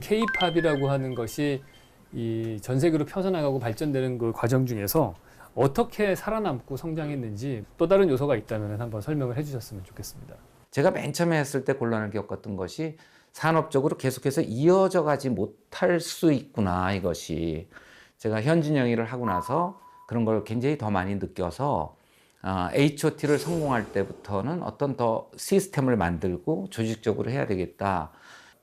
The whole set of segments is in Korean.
K-팝이라고 하는 것이 이 전 세계로 펴져나가고 발전되는 그 과정 중에서 어떻게 살아남고 성장했는지 또 다른 요소가 있다면 한번 설명을 해주셨으면 좋겠습니다. 제가 맨 처음에 했을 때 곤란을 겪었던 것이 산업적으로 계속해서 이어져 가지 못할 수 있구나, 이것이. 제가 현진영 일을 하고 나서 그런 걸 굉장히 더 많이 느껴서 HOT를 성공할 때부터는 어떤 더 시스템을 만들고 조직적으로 해야 되겠다.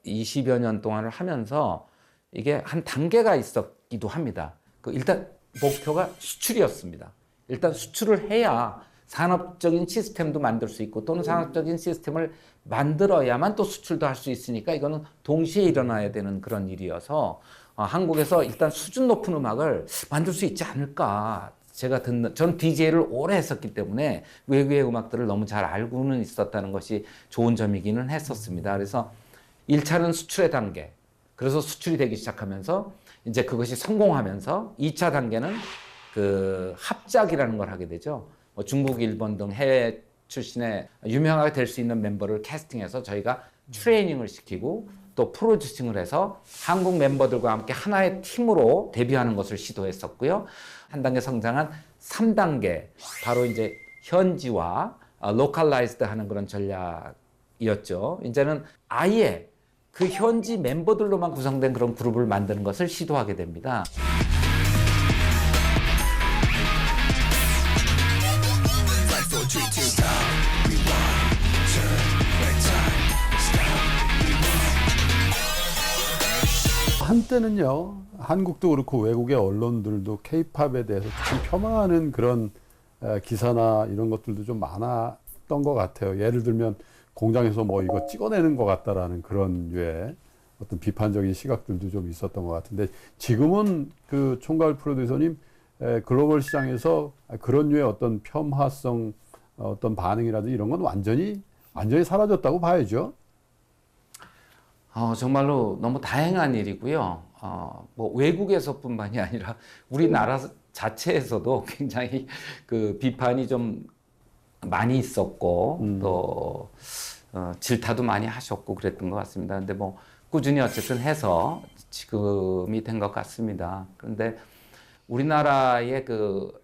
20여 년 동안을 하면서 이게 한 단계가 있었기도 합니다. 일단 목표가 수출이었습니다. 일단 수출을 해야 산업적인 시스템도 만들 수 있고 또는 산업적인 시스템을 만들어야만 또 수출도 할 수 있으니까 이거는 동시에 일어나야 되는 그런 일이어서 한국에서 일단 수준 높은 음악을 만들 수 있지 않을까. 전 DJ를 오래 했었기 때문에 외국의 음악들을 너무 잘 알고는 있었다는 것이 좋은 점이기는 했었습니다. 그래서 1차는 수출의 단계. 그래서 수출이 되기 시작하면서 이제 그것이 성공하면서 2차 단계는 그 합작이라는 걸 하게 되죠. 중국, 일본 등 해외 출신의 유명하게 될 수 있는 멤버를 캐스팅해서 저희가 트레이닝을 시키고 또 프로듀싱을 해서 한국 멤버들과 함께 하나의 팀으로 데뷔하는 것을 시도했었고요. 한 단계 성장한 3단계, 바로 이제 현지화, 로컬라이즈드 하는 그런 전략이었죠. 이제는 아예 그 현지 멤버들로만 구성된 그런 그룹을 만드는 것을 시도하게 됩니다. 한때는요, 한국도 그렇고 외국의 언론들도 케이팝에 대해서 참 폄하하는 그런 기사나 이런 것들도 좀 많았던 것 같아요. 예를 들면 공장에서 뭐 이거 찍어내는 것 같다라는 그런 류의 어떤 비판적인 시각들도 좀 있었던 것 같은데, 지금은 그 총괄 프로듀서님, 글로벌 시장에서 그런 류의 어떤 폄하성, 어떤 반응이라든지 이런 건 완전히 사라졌다고 봐야죠. 정말로 너무 다행한 일이고요. 뭐 외국에서뿐만이 아니라 우리나라 자체에서도 굉장히 그 비판이 좀 많이 있었고 또 질타도 많이 하셨고 그랬던 것 같습니다. 근데 뭐 꾸준히 어쨌든 해서 지금이 된 것 같습니다. 그런데 우리나라의 그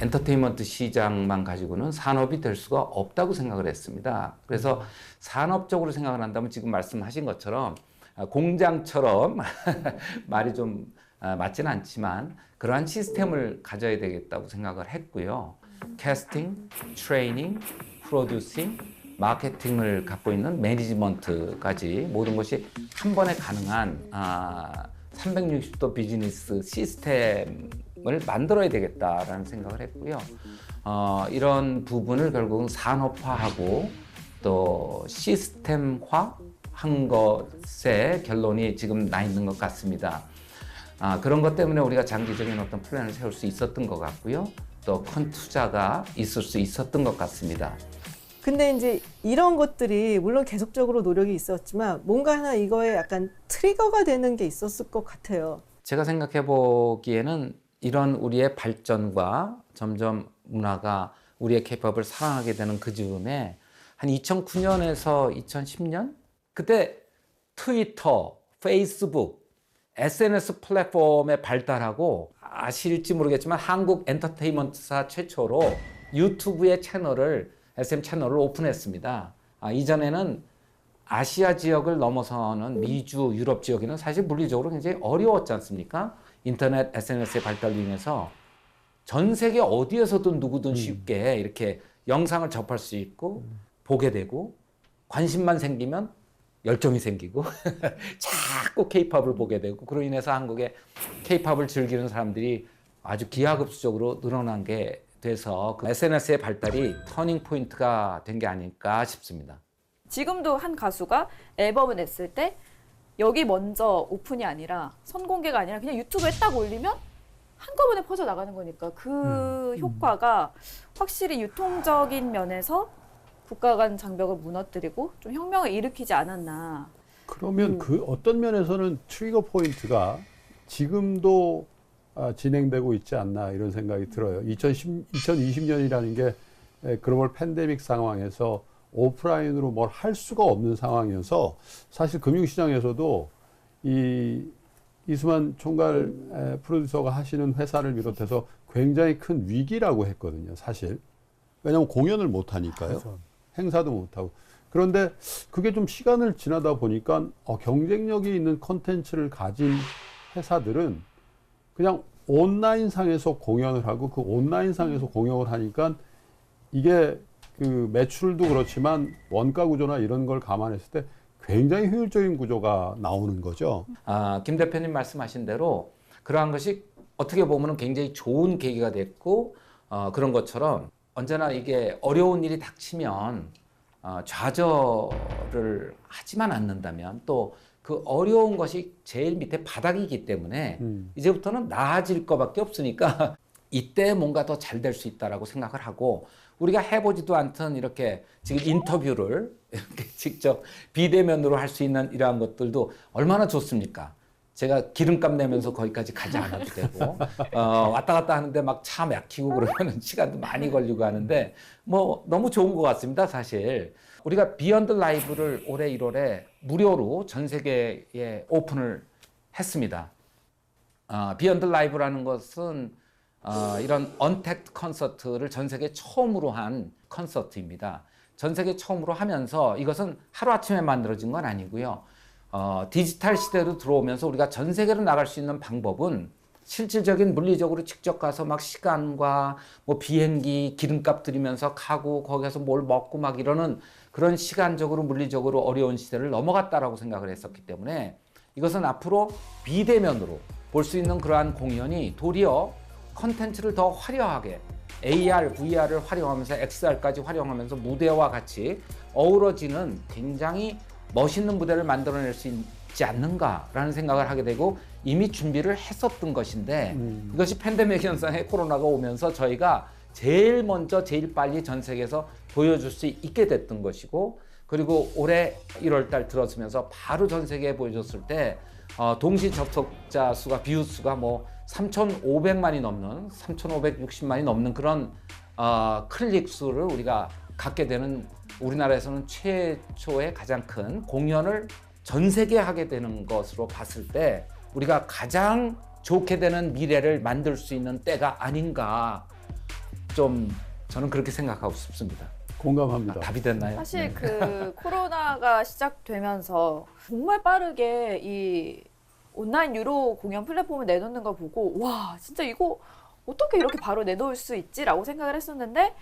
엔터테인먼트 시장만 가지고는 산업이 될 수가 없다고 생각을 했습니다. 그래서 산업적으로 생각을 한다면 지금 말씀하신 것처럼 공장처럼 말이 좀 맞지는 않지만 그러한 시스템을 가져야 되겠다고 생각을 했고요. 캐스팅, 트레이닝, 프로듀싱, 마케팅을 갖고 있는 매니지먼트까지 모든 것이 한 번에 가능한 360도 비즈니스 시스템을 만들어야 되겠다라는 생각을 했고요. 이런 부분을 결국은 산업화하고 또 시스템화한 것의 결론이 지금 나 있는 것 같습니다. 그런 것 때문에 우리가 장기적인 어떤 플랜을 세울 수 있었던 것 같고요. 또 큰 투자가 있을 수 있었던 것 같습니다. 근데 이제 이런 것들이 물론 계속적으로 노력이 있었지만 뭔가 하나 이거에 약간 트리거가 되는 게 있었을 것 같아요. 제가 생각해 보기에는 이런 우리의 발전과 점점 문화가 우리의 케이팝을 사랑하게 되는 그 즈음에 한 2009년에서 2010년? 그때 트위터, 페이스북, SNS 플랫폼의 발달하고 아실지 모르겠지만 한국 엔터테인먼트사 최초로 유튜브의 SM 채널을 오픈했습니다. 이전에는 아시아 지역을 넘어서는 미주, 유럽 지역에는 사실 물리적으로 굉장히 어려웠지 않습니까? 인터넷, SNS의 발달로 인해서 전 세계 어디에서든 누구든 쉽게 이렇게 영상을 접할 수 있고 보게 되고 관심만 생기면 열정이 생기고 자꾸 케이팝을 보게 되고 그로 인해서 한국의 케이팝을 즐기는 사람들이 아주 기하급수적으로 늘어난 게 돼서 그 SNS의 발달이 터닝 포인트가 된 게 아닐까 싶습니다. 지금도 한 가수가 앨범을 냈을 때 여기 먼저 오픈이 아니라 선공개가 아니라 그냥 유튜브에 딱 올리면 한꺼번에 퍼져 나가는 거니까 그 효과가 확실히 유통적인 면에서 국가 간 장벽을 무너뜨리고 좀 혁명을 일으키지 않았나. 그러면 그 어떤 면에서는 트리거 포인트가 지금도 진행되고 있지 않나 이런 생각이 들어요. 2020년이라는 게 글로벌 팬데믹 상황에서 오프라인으로 뭘 할 수가 없는 상황이어서 사실 금융시장에서도 이 이수만 총괄 프로듀서가 하시는 회사를 비롯해서 굉장히 큰 위기라고 했거든요, 사실. 왜냐하면 공연을 못 하니까요. 그렇죠. 행사도 못 하고. 그런데 그게 좀 시간을 지나다 보니까 경쟁력이 있는 콘텐츠를 가진 회사들은 그냥 온라인상에서 공연을 하고 그 온라인상에서 공연을 하니까 이게 그 매출도 그렇지만 원가 구조나 이런 걸 감안했을 때 굉장히 효율적인 구조가 나오는 거죠. 김 대표님 말씀하신 대로 그러한 것이 어떻게 보면 굉장히 좋은 계기가 됐고 그런 것처럼 언제나 이게 어려운 일이 닥치면 좌절을 하지만 않는다면 또 그 어려운 것이 제일 밑에 바닥이기 때문에 이제부터는 나아질 것밖에 없으니까 이때 뭔가 더 잘 될 수 있다라고 생각을 하고 우리가 해보지도 않던 이렇게 지금 인터뷰를 이렇게 직접 비대면으로 할 수 있는 이러한 것들도 얼마나 좋습니까? 제가 기름값 내면서 거기까지 가지 않아도 되고 왔다 갔다 하는데 막 차 막히고 그러면 시간도 많이 걸리고 하는데 뭐 너무 좋은 것 같습니다, 사실. 우리가 비욘드 라이브를 올해 1월에 무료로 전 세계에 오픈을 했습니다. 비욘드 라이브라는 것은 이런 언택트 콘서트를 전 세계 처음으로 한 콘서트입니다. 전 세계 처음으로 하면서 이것은 하루아침에 만들어진 건 아니고요. 디지털 시대로 들어오면서 우리가 전 세계로 나갈 수 있는 방법은 실질적인 물리적으로 직접 가서 막 시간과 뭐 비행기 기름값 들이면서 가고 거기서 뭘 먹고 막 이러는 그런 시간적으로 물리적으로 어려운 시대를 넘어갔다라고 생각을 했었기 때문에 이것은 앞으로 비대면으로 볼 수 있는 그러한 공연이 도리어 컨텐츠를 더 화려하게 AR, VR을 활용하면서 XR까지 활용하면서 무대와 같이 어우러지는 굉장히 멋있는 무대를 만들어낼 수 있지 않는가라는 생각을 하게 되고 이미 준비를 했었던 것인데 이것이 팬데믹 현상의 코로나가 오면서 저희가 제일 먼저 제일 빨리 전 세계에서 보여줄 수 있게 됐던 것이고 그리고 올해 1월 달 들어서면서 바로 전 세계에 보여줬을 때 동시 접속자 수가 비유 수가 뭐 3,500만이 넘는 3,560만이 넘는 그런 클릭 수를 우리가 갖게 되는 우리나라에서는 최초의 가장 큰 공연을 전 세계에 하게 되는 것으로 봤을 때 우리가 가장 좋게 되는 미래를 만들 수 있는 때가 아닌가 좀 저는 그렇게 생각하고 싶습니다. 공감합니다. 답이 됐나요? 사실 그 코로나가 시작되면서 정말 빠르게 이 온라인 유료 공연 플랫폼을 내놓는 걸 보고 와 진짜 이거 어떻게 이렇게 바로 내놓을 수 있지라고 생각을 했었는데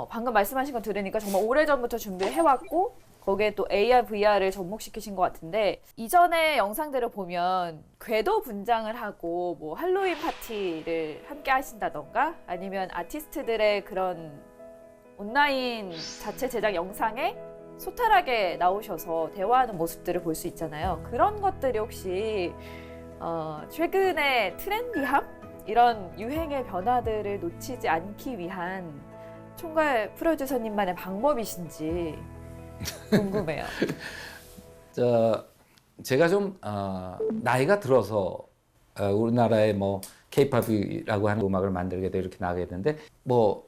방금 말씀하신 거 들으니까 정말 오래전부터 준비해왔고 거기에 또 AR, VR을 접목시키신 것 같은데 이전의 영상들을 보면 궤도 분장을 하고 뭐 할로윈 파티를 함께 하신다던가 아니면 아티스트들의 그런 온라인 자체 제작 영상에 소탈하게 나오셔서 대화하는 모습들을 볼 수 있잖아요. 그런 것들이 혹시 최근의 트렌디함? 이런 유행의 변화들을 놓치지 않기 위한 총괄 프로듀서님만의 방법이신지 궁금해요. 제가 좀 나이가 들어서 우리나라의 뭐 K-팝이라고 하는 음악을 만들게 되고 이렇게 나가게 됐는데 뭐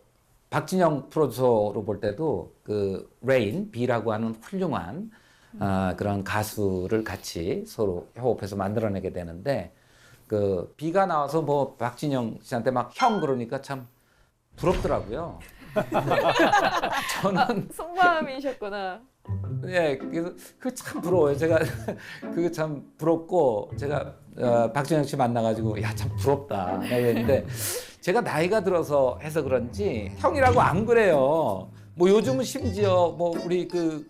박진영 프로듀서로 볼 때도 그 레인 B라고 하는 훌륭한 그런 가수를 같이 서로 협업해서 만들어내게 되는데 그 B가 나와서 뭐 박진영 씨한테 막 형 그러니까 참 부럽더라고요. 저는 속마음이셨구나. 예, 그래서 그 참 부러워요. 제가 그거 참 부럽고 제가 박진영 씨 만나가지고 야 참 부럽다 그랬는데 제가 나이가 들어서 해서 그런지 형이라고 안 그래요. 뭐 요즘은 심지어 뭐 우리 그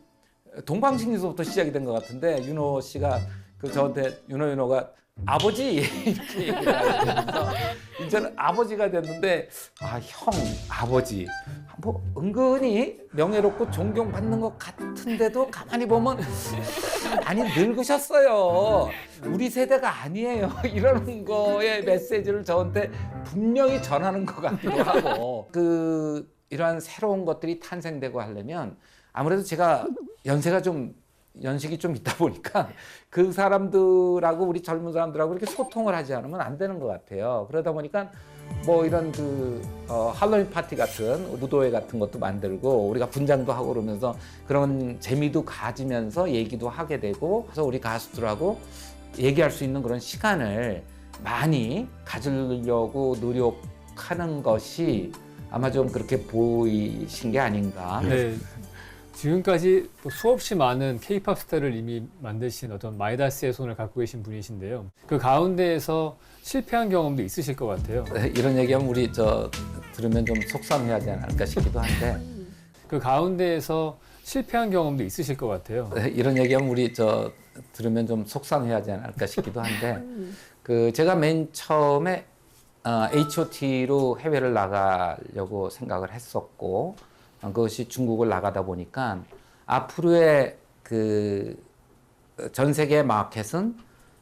동방신기서부터 시작이 된 것 같은데 윤호 씨가 그 저한테 윤호가 아버지 이렇게 얘기를 하면서 이제는 아버지가 됐는데 형 아버지 뭐 은근히 명예롭고 존경받는 것 같은데도 가만히 보면 많이 늙으셨어요. 우리 세대가 아니에요. 이러는 거의 메시지를 저한테 분명히 전하는 것 같기도 하고 그 이러한 새로운 것들이 탄생되고 하려면 아무래도 제가 연식이 좀 있다 보니까 그 사람들하고 우리 젊은 사람들하고 이렇게 소통을 하지 않으면 안 되는 것 같아요. 그러다 보니까 뭐 이런 그 할로윈 파티 같은 무도회 같은 것도 만들고 우리가 분장도 하고 그러면서 그런 재미도 가지면서 얘기도 하게 되고 그래서 우리 가수들하고 얘기할 수 있는 그런 시간을 많이 가지려고 노력하는 것이 아마 좀 그렇게 보이신 게 아닌가. 네. 지금까지 또 수없이 많은 K-팝 스타를 이미 만드신 어떤 마이다스의 손을 갖고 계신 분이신데요. 그 가운데에서 실패한 경험도 있으실 것 같아요. 이런 얘기하면 우리 들으면 좀 속상해하지 않을까 싶기도 한데 그 가운데에서 실패한 경험도 있으실 것 같아요. 이런 얘기하면 우리 들으면 좀 속상해하지 않을까 싶기도 한데 그 제가 맨 처음에 H.O.T로 해외를 나가려고 생각을 했었고 그것이 중국을 나가다 보니까 앞으로의 그 전 세계 마켓은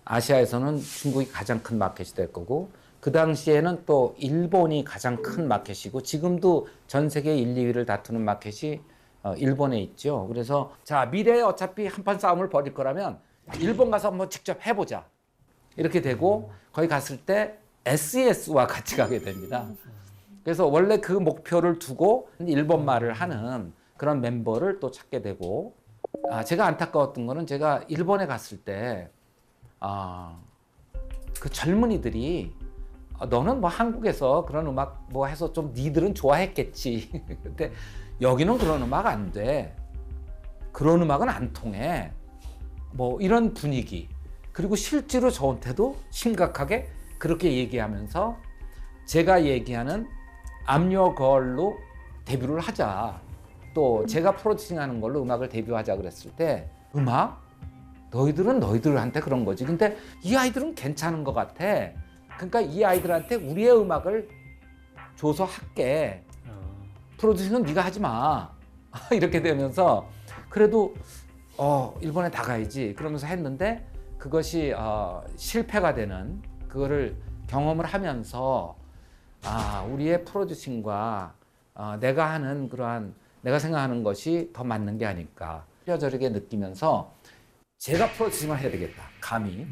아시아에서는 중국이 가장 큰 마켓이 될 거고 그 당시에는 또 일본이 가장 큰 마켓이고 지금도 전 세계 1, 2위를 다투는 마켓이 일본에 있죠. 그래서 자 미래에 어차피 한판 싸움을 벌일 거라면 일본 가서 한번 직접 해보자. 이렇게 되고 거기 갔을 때 SES와 같이 가게 됩니다. 그래서 원래 그 목표를 두고 일본말을 하는 그런 멤버를 또 찾게 되고 제가 안타까웠던 거는 제가 일본에 갔을 때 그 젊은이들이 너는 뭐 한국에서 그런 음악 뭐 해서 좀 니들은 좋아했겠지. 근데 여기는 그런 음악 안 돼. 그런 음악은 안 통해. 뭐 이런 분위기. 그리고 실제로 저한테도 심각하게 그렇게 얘기하면서 제가 얘기하는 I'm Your Girl로 데뷔를 하자. 또 제가 프로듀싱하는 걸로 음악을 데뷔하자 그랬을 때 음악? 너희들은 너희들한테 그런 거지. 근데 이 아이들은 괜찮은 것 같아. 그러니까 이 아이들한테 우리의 음악을 줘서 할게. 프로듀싱은 네가 하지 마. 이렇게 되면서 그래도 일본에 나가야지 그러면서 했는데 그것이 실패가 되는 그거를 경험을 하면서 우리의 프로듀싱과 내가 하는 그러한 내가 생각하는 것이 더 맞는 게 아닐까 뼈저리게 느끼면서 제가 프로듀싱을 해야 되겠다 감히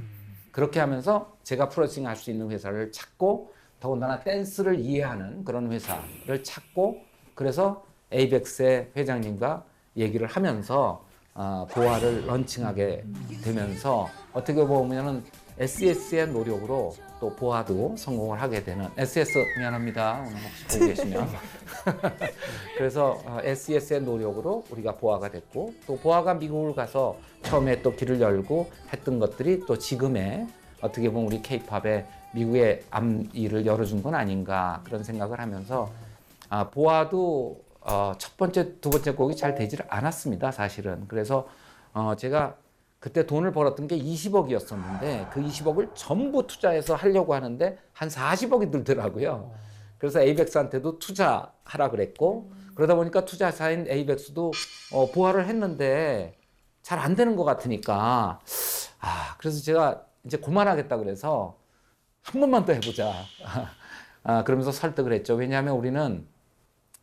그렇게 하면서 제가 프로듀싱 할 수 있는 회사를 찾고 더군다나 댄스를 이해하는 그런 회사를 찾고 그래서 에이벡스의 회장님과 얘기를 하면서 보아를 런칭하게 되면서 어떻게 보면은 SES의 노력으로 또 보아도 성공을 하게 되는 SES 미안합니다 오늘 혹시 보고 계시면 그래서 SES의 노력으로 우리가 보아가 됐고 또 보아가 미국을 가서 처음에 또 길을 열고 했던 것들이 또 지금의 어떻게 보면 우리 K-팝의 미국의 앞일을 열어준 건 아닌가 그런 생각을 하면서 보아도 첫 번째, 두 번째 곡이 잘 되질 않았습니다, 사실은. 그래서 제가 그때 돈을 벌었던 게 20억이었었는데 그 20억을 전부 투자해서 하려고 하는데 한 40억이 들더라고요. 그래서 에이벡스한테도 투자하라 그랬고 그러다 보니까 투자사인 에이벡스도 보아를 했는데 잘 안 되는 것 같으니까 그래서 제가 이제 그만하겠다 그래서 한 번만 더 해보자. 그러면서 설득을 했죠. 왜냐하면 우리는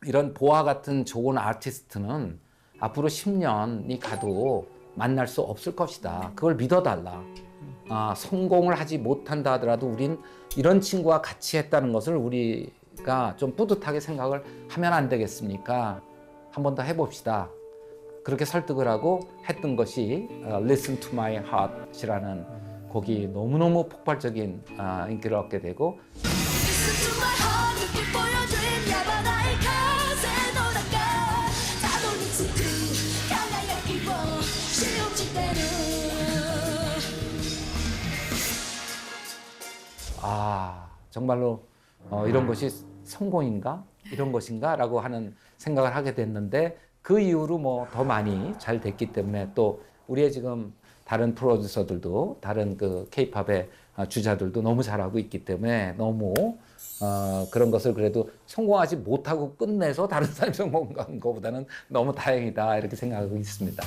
이런 보아 같은 좋은 아티스트는 앞으로 10년이 가도 만날 수 없을 것이다. 그걸 믿어달라. 성공을 하지 못한다 하더라도 우린 이런 친구와 같이 했다는 것을 우리가 좀 뿌듯하게 생각을 하면 안 되겠습니까? 한 번 더 해봅시다. 그렇게 설득을 하고 했던 것이 Listen to My Heart이라는 곡이 너무너무 폭발적인 인기를 얻게 되고 정말로 이런 것이 성공인가? 이런 것인가? 라고 하는 생각을 하게 됐는데 그 이후로 뭐 더 많이 잘 됐기 때문에 또 우리의 지금 다른 프로듀서들도 다른 그 K-팝의 주자들도 너무 잘하고 있기 때문에 너무 그런 것을 그래도 성공하지 못하고 끝내서 다른 사람이 성공한 것보다는 너무 다행이다 이렇게 생각하고 있습니다.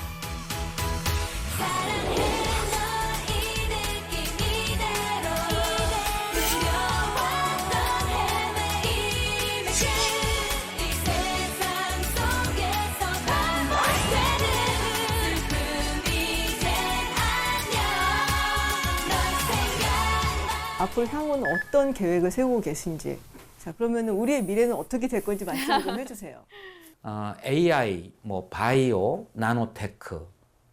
앞으로 향후는 어떤 계획을 세우고 계신지. 자, 그러면 우리의 미래는 어떻게 될 건지 말씀 좀 해주세요. AI, 뭐 바이오, 나노테크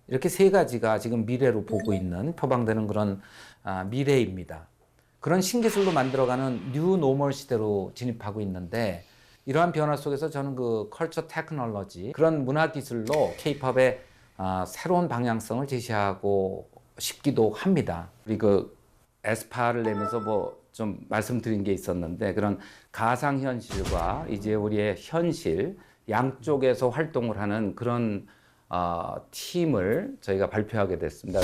이렇게 세 가지가 지금 미래로 보고 있는 표방되는 그런 미래입니다. 그런 신기술로 만들어가는 뉴 노멀 시대로 진입하고 있는데 이러한 변화 속에서 저는 그 컬처 테크놀로지 그런 문화 기술로 K-팝의 새로운 방향성을 제시하고 싶기도 합니다. 우리 그 에스파를 내면서 뭐 좀 말씀드린 게 있었는데 그런 가상 현실과 이제 우리의 현실 양쪽에서 활동을 하는 그런 팀을 저희가 발표하게 됐습니다.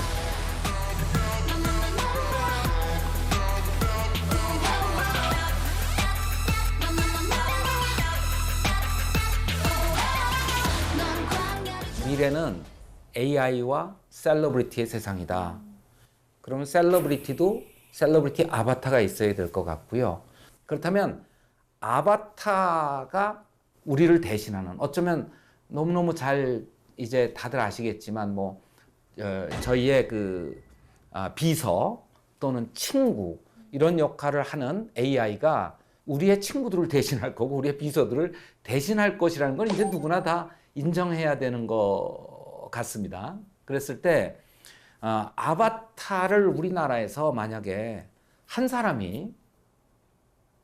미래는 AI와 셀러브리티의 세상이다. 그러면 셀러브리티도 셀러브리티 아바타가 있어야 될 것 같고요. 그렇다면 아바타가 우리를 대신하는 어쩌면 너무너무 잘 이제 다들 아시겠지만 뭐 저희의 그 비서 또는 친구 이런 역할을 하는 AI가 우리의 친구들을 대신할 거고 우리의 비서들을 대신할 것이라는 건 이제 누구나 다 인정해야 되는 것 같습니다. 그랬을 때 아바타를 우리나라에서 만약에 한 사람이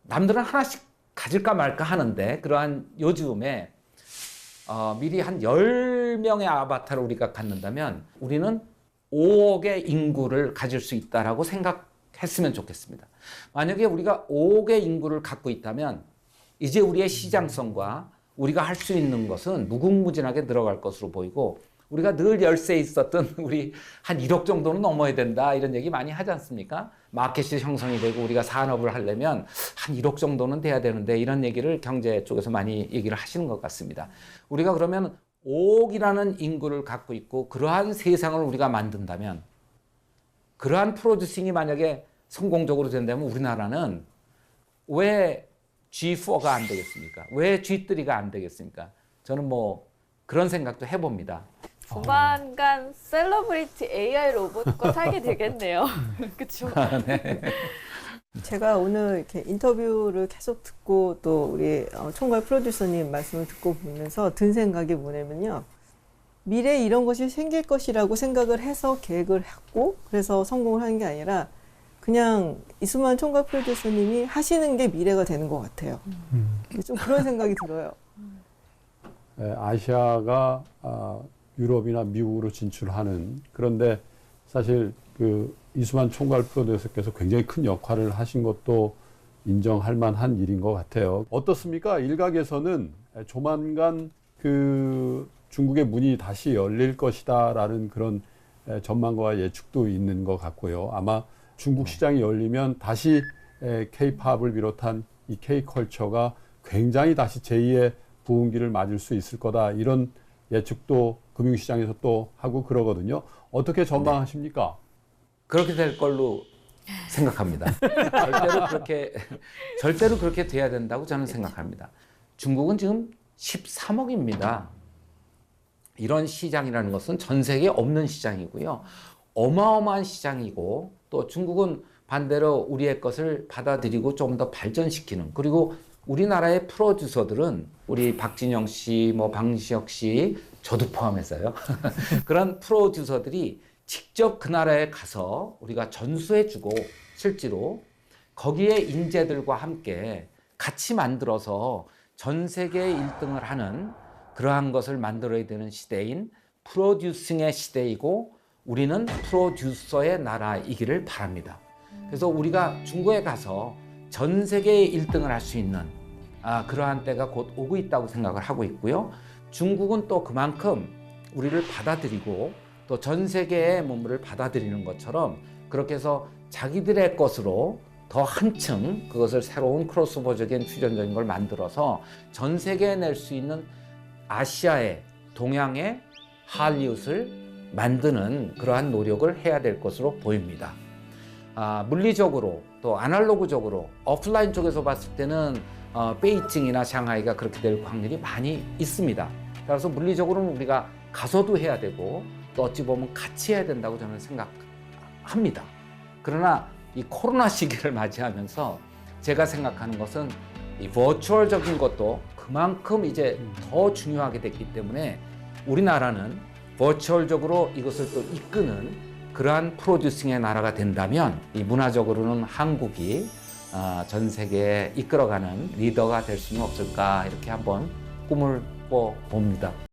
남들은 하나씩 가질까 말까 하는데 그러한 요즘에 미리 한 10명의 아바타를 우리가 갖는다면 우리는 5억의 인구를 가질 수 있다라고 생각했으면 좋겠습니다. 만약에 우리가 5억의 인구를 갖고 있다면 이제 우리의 시장성과 우리가 할 수 있는 것은 무궁무진하게 늘어갈 것으로 보이고 우리가 늘 열세에 있었던 우리 한 1억 정도는 넘어야 된다 이런 얘기 많이 하지 않습니까? 마켓이 형성이 되고 우리가 산업을 하려면 한 1억 정도는 돼야 되는데 이런 얘기를 경제 쪽에서 많이 얘기를 하시는 것 같습니다. 우리가 그러면 5억이라는 인구를 갖고 있고 그러한 세상을 우리가 만든다면 그러한 프로듀싱이 만약에 성공적으로 된다면 우리나라는 왜 G4가 안 되겠습니까? 왜 G3가 안 되겠습니까? 저는 뭐 그런 생각도 해봅니다. 조만간 셀러브리티 AI 로봇과 살게 되겠네요. 그렇죠? 네. 제가 오늘 이렇게 인터뷰를 계속 듣고 또 우리 총괄 프로듀서님 말씀을 듣고 보면서 든 생각이 뭐냐면요. 미래에 이런 것이 생길 것이라고 생각을 해서 계획을 했고 그래서 성공을 하는 게 아니라 그냥 이수만 총괄 프로듀서님이 하시는 게 미래가 되는 것 같아요. 좀 그런 생각이 들어요. 아시아가 유럽이나 미국으로 진출하는 그런데 사실 그 이수만 총괄 프로듀서께서 굉장히 큰 역할을 하신 것도 인정할 만한 일인 것 같아요. 어떻습니까? 일각에서는 조만간 그 중국의 문이 다시 열릴 것이다라는 그런 전망과 예측도 있는 것 같고요. 아마 중국 시장이 열리면 다시 K-팝을 비롯한 이 K-컬처가 굉장히 다시 제2의 부흥기를 맞을 수 있을 거다. 이런 예측도 금융시장에서 또 하고 그러거든요. 어떻게 전망하십니까? 그렇게 될 걸로 생각합니다. 절대로 그렇게 돼야 된다고 저는 생각합니다. 중국은 지금 13억입니다. 이런 시장이라는 것은 전 세계에 없는 시장이고요. 어마어마한 시장이고 또 중국은 반대로 우리의 것을 받아들이고 좀 더 발전시키는 그리고 우리나라의 프로듀서들은 우리 박진영 씨, 뭐 방시혁 씨, 저도 포함해서요. 그런 프로듀서들이 직접 그 나라에 가서 우리가 전수해주고 실제로 거기에 인재들과 함께 같이 만들어서 전 세계에 1등을 하는 그러한 것을 만들어야 되는 시대인 프로듀싱의 시대이고 우리는 프로듀서의 나라이기를 바랍니다. 그래서 우리가 중국에 가서 전 세계에 1등을 할 수 있는 그러한 때가 곧 오고 있다고 생각을 하고 있고요. 중국은 또 그만큼 우리를 받아들이고 또 전 세계의 문물을 받아들이는 것처럼 그렇게 해서 자기들의 것으로 더 한층 그것을 새로운 크로스오버적인 퓨전적인 걸 만들어서 전 세계에 낼 수 있는 아시아의 동양의 할리우드를 만드는 그러한 노력을 해야 될 것으로 보입니다. 물리적으로 또 아날로그적으로 오프라인 쪽에서 봤을 때는 베이징이나 샹하이가 그렇게 될 확률이 많이 있습니다. 따라서 물리적으로는 우리가 가서도 해야 되고 또 어찌 보면 같이 해야 된다고 저는 생각합니다. 그러나 이 코로나 시기를 맞이하면서 제가 생각하는 것은 이 버추얼적인 것도 그만큼 이제 더 중요하게 됐기 때문에 우리나라는 버추얼적으로 이것을 또 이끄는 그러한 프로듀싱의 나라가 된다면 이 문화적으로는 한국이 전 세계에 이끌어가는 리더가 될 수는 없을까 이렇게 한번 꿈을 꿔 봅니다.